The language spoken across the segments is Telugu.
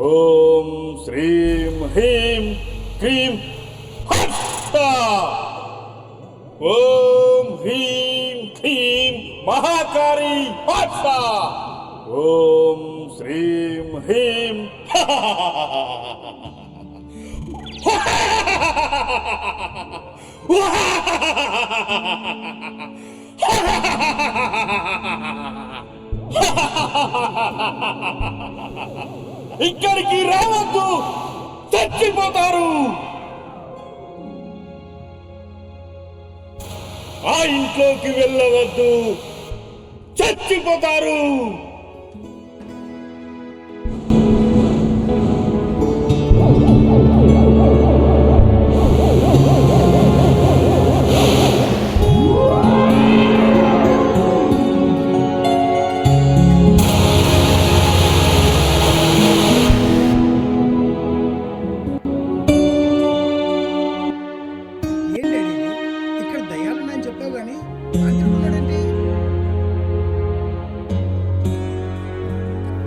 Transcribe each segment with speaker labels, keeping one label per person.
Speaker 1: ఓం శ్రీం హ్రీం క్రీం హస్తా. ఓం హ్రీం క్రీం మహాకారి హస్తా. ఓం శ్రీం హ్రీం ఇక్కడికి రావద్దు, చచ్చిపోతారు. ఆ ఇంట్లోకి వెళ్ళవద్దు, చచ్చిపోతారు.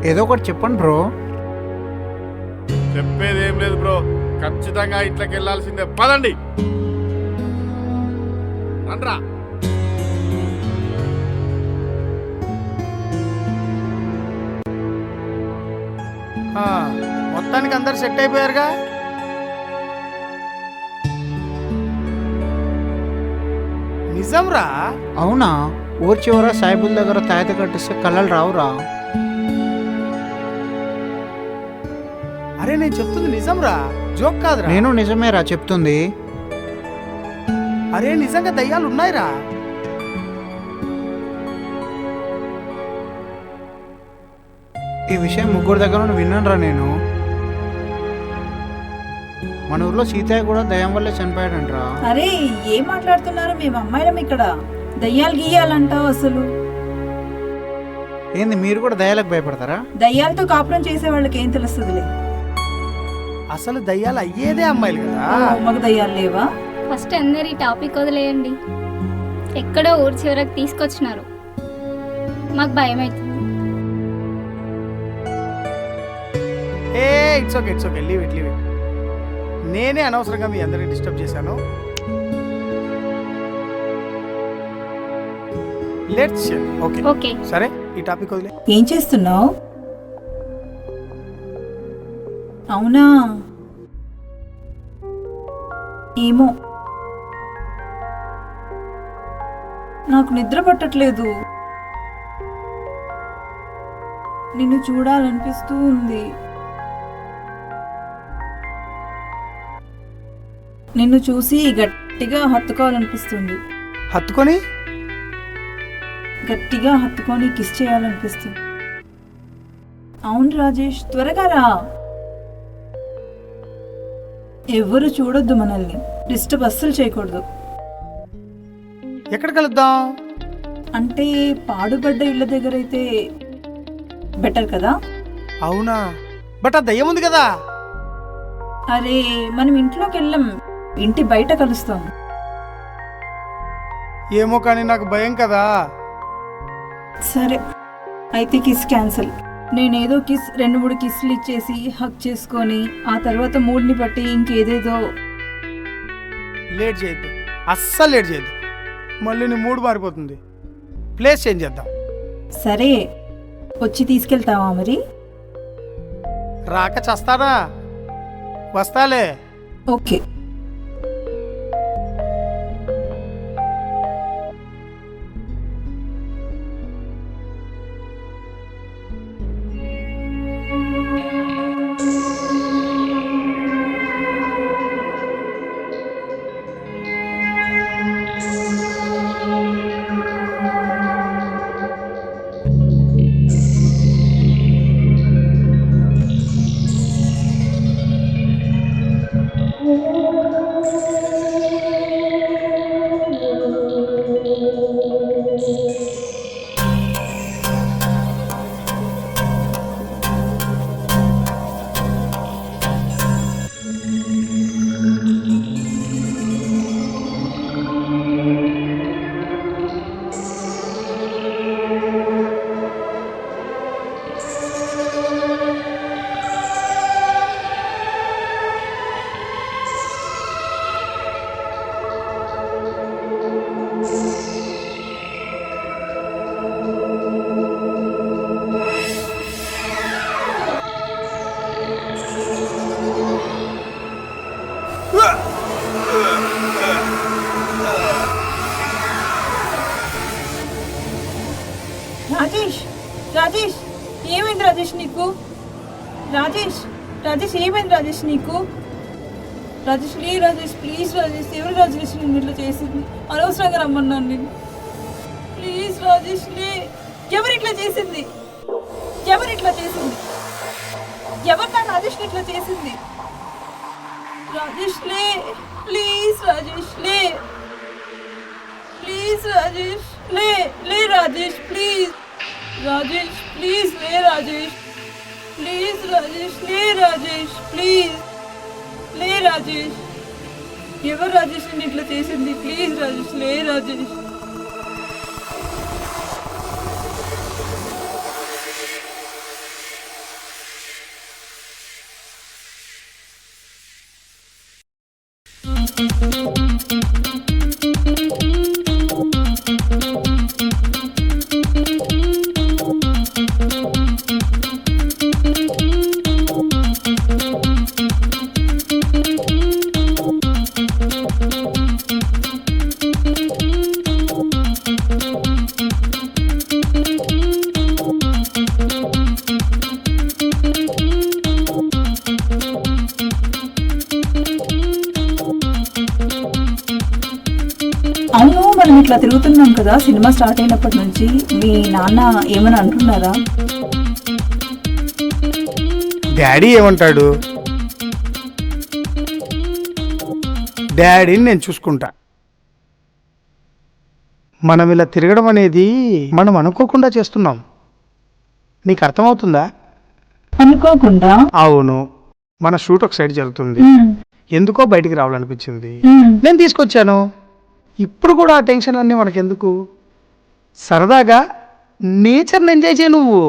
Speaker 2: ఏదో ఒకటి చెప్పండి బ్రో.
Speaker 3: చెప్పేది ఏం లేదు బ్రో, ఖచ్చితంగా ఇంట్లోకి వెళ్ళాల్సిందే. పదండి రండ్రా.
Speaker 2: మొత్తానికి అందరు సెట్ అయిపోయారుగా.
Speaker 4: నిజంరా?
Speaker 2: అవునా? ఊరి చివర సాయిబుల్ దగ్గర తాయత కట్టిస్తే కళ్ళలు రావురా.
Speaker 4: అరే నేను చెప్తుంది నిజంరా, జోక్ కాదురా.
Speaker 2: నేను నిజమేరా చెప్తుంది.
Speaker 4: అరే నిజంగా దయ్యాలు ఉన్నాయిరా.
Speaker 2: ఈ విషయం ముగ్గురు దగ్గర నుండి విన్నానురా నేను. మన ఊర్లో సీతయ్య కూడా దయ్యం వల్లే చనిపోయాడంట్రా.
Speaker 5: అరే ఏం మాట్లాడుతున్నారు? మేము అమ్మాయిలం ఇక్కడ. దయ్యాలు గీయాలంటావు అసలు?
Speaker 2: ఏంది, మీరు కూడా దయ్యాలకు భయపడతారా?
Speaker 5: దయ్యాలతో కాపురం చేసే వాళ్ళకి ఏం తెలుస్తుందిలే.
Speaker 4: అసలు దయ్యాలు అయ్యేదే అమ్మాయిలు కదా.
Speaker 5: మగ దయ్యాలు లేవా?
Speaker 6: ఫస్ట్ అందరు ఈ టాపిక్ వదిలేయండి. ఎక్కడో ఊరి చివరకు తీసుకొచ్చినారు, మాకు భయం అవుతుంది.
Speaker 4: It's okay leave it. నేనే అనవసరంగా మీ అందరిని డిస్టర్బ్ చేశాను. లెట్స్ ఓకే సరే, ఈ టాపిక్ వదిలే.
Speaker 5: ఏం చేస్తున్నావు? అవునా? ఏమో, నాకు నిద్ర పట్టట్లేదు. నిన్ను చూడాలనిపిస్తూ ఉంది. నిన్ను చూసి గట్టిగా హత్తుకోవాలనిపిస్తుంది. గట్టిగా హత్తుకొని కిస్ చేయాలనిపిస్తుంది. అవును రాజేష్, త్వరగా రా. ఎవరు చూడొద్దు, మనల్ని డిస్టర్బ్ అస్సలు చేయకూడదు.
Speaker 4: ఎక్కడ కలుద్దాం?
Speaker 5: అంటే పాడుబడ్డ ఇళ్ళ దగ్గర అయితే బెటర్ కదా.
Speaker 4: అవునా? బట్ ఆ దయ్యం ఉంది కదా.
Speaker 5: అరే మనం ఇంట్లోకి వెళ్ళం, ఇంటి బయట కలుస్తాం.
Speaker 4: ఏమో కానీ నాకు భయం కదా.
Speaker 5: సరే అయితే కిస్ క్యాన్సిల్. నేనేదో కిస్ 2-3 కిస్లు ఇచ్చేసి హక్ చేసుకొని ఆ తర్వాత మూడ్ని బట్టి ఇంకేదేదో.
Speaker 4: లేట్ చేయొద్దు, అస్సలు లేట్ చేయొద్దు. మళ్ళీ నీ మూడ్ మారిపోతుంది. ప్లేస్ చేంజ్ చేద్దాం.
Speaker 5: సరే వచ్చి తీసుకెళ్తావా మరి?
Speaker 4: రాక చస్తానా? వస్తాలే.
Speaker 5: ఓకే. ఏమైంది రాజేష్ నీకు? రాజేష్ రాజేష్ ఏమైంది రాజేష్ నీకు? రాజేష్ లే రాజేష్, ప్లీజ్ రాజేష్. ఎవరు రాజేష్ నిన్ను ఇట్లా చేసింది? అనవసరంగా రమ్మన్నాను నేను. ప్లీజ్ రాజేష్ లే. ఎవరు ఇట్లా చేసింది? ఎవరు ఇట్లా చేసింది? ఎవరు నా రాజేష్ని ఇట్లా చేసింది? రాజేష్ లే, ప్లీజ్ రాజేష్ లే. ప్లీజ్ రాజేష్ లే. లే రాజేష్ ప్లీజ్. రాజేష్ ప్లీజ్ లే రాజేష్. ప్లీజ్ రాజేష్ లే రాజేష్ ప్లీజ్. లే రాజేష్. ఎవరు రాజేష్ ని ఇట్లా చేసింది? ప్లీజ్ రాజేష్ లే రాజేష్. అవును, మనం ఇట్లా తిరుగుతున్నాం కదా సినిమా స్టార్ట్ అయినప్పటి నుంచి. మీ నాన్న ఏమని అంటున్నారా?
Speaker 4: డాడీ ఏమంటాడు? డాడీని నేను చూసుకుంటా. మనం ఇలా తిరగడం అనేది మనం అనుకోకుండా చేస్తున్నాం. నీకు అర్థమవుతుందా?
Speaker 5: అనుకోకుండా?
Speaker 4: అవును. మన షూట్ ఒక సైడ్ జరుగుతుంది. ఎందుకో బయటికి రావాలనిపించింది, నేను తీసుకొచ్చాను. ఇప్పుడు కూడా ఆ టెన్షన్ అన్నీ మనకెందుకు? సరదాగా నేచర్ని ఎంజాయ్ చేయి నువ్వు.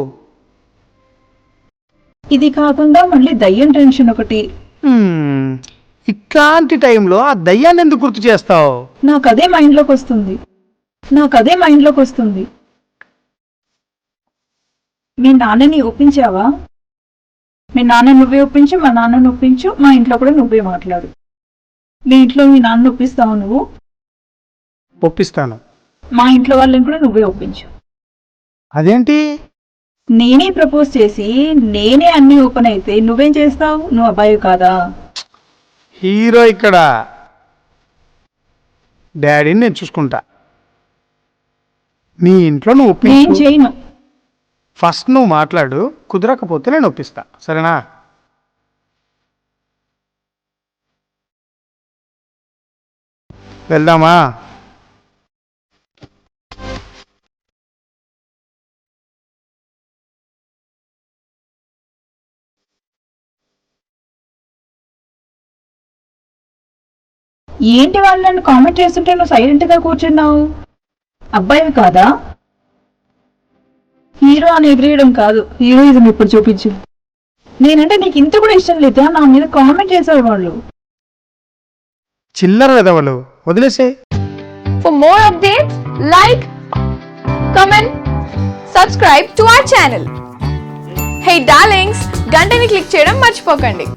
Speaker 5: ఇది కాకుండా మళ్ళీ దయ్యం టెన్షన్ ఒకటి.
Speaker 4: ఇట్లాంటి టైంలో ఆ దయ్యాన్ని ఎందుకు గుర్తు చేస్తావు?
Speaker 5: నాకు అదే మైండ్లోకి వస్తుంది. మీ నాన్నని ఒప్పించావా? మీ నాన్న నువ్వే ఒప్పించు, మా నాన్నని ఒప్పించు, మా ఇంట్లో కూడా నువ్వే మాట్లాడు. మీ ఇంట్లో మీ నాన్న ఒప్పిస్తావు నువ్వు?
Speaker 4: ఒప్పిస్తాను.
Speaker 5: మా ఇంట్లో వాళ్ళని కూడా నువ్వే ఒప్పించు.
Speaker 4: అదేంటి?
Speaker 5: నేనే ప్రపోజ్ చేసి నేనే అన్ని ఓపెన్ అయితే నువ్వేం చేస్తావు? నువ్వు అబ్బాయి కాదా?
Speaker 4: హీరో ఇక్కడ. డాడీని నేను చూసుకుంటా. మీ ఇంట్లో నువ్వు
Speaker 5: నేను
Speaker 4: ఒప్పించు.
Speaker 5: చేయను.
Speaker 4: ఫస్ట్ నువ్వు మాట్లాడు, కుదరకపోతే నేను ఒప్పిస్తా, సరేనా? వెళ్దామా?
Speaker 5: ఏంటి వాళ్ళు నన్ను కామెంట్ చేస్తుంటే నువ్వు సైలెంట్ గా కూర్చున్నావు? అబ్బాయివి కాదా? హీరో అని ఎగిరేయడం కాదు, హీరోయిజం ఇప్పుడు చూపించు. నేనంటే నీకు ఇంత కూడా ఇష్టం లేదా? నా మీద కామెంట్ చేశారు వాళ్ళు.
Speaker 4: చిల్లర వెదవలు, వదిలేసే.
Speaker 7: For more updates, like, comment, subscribe to our channel. Hey darlings, గంటని click చేయడం మర్చిపోకండి.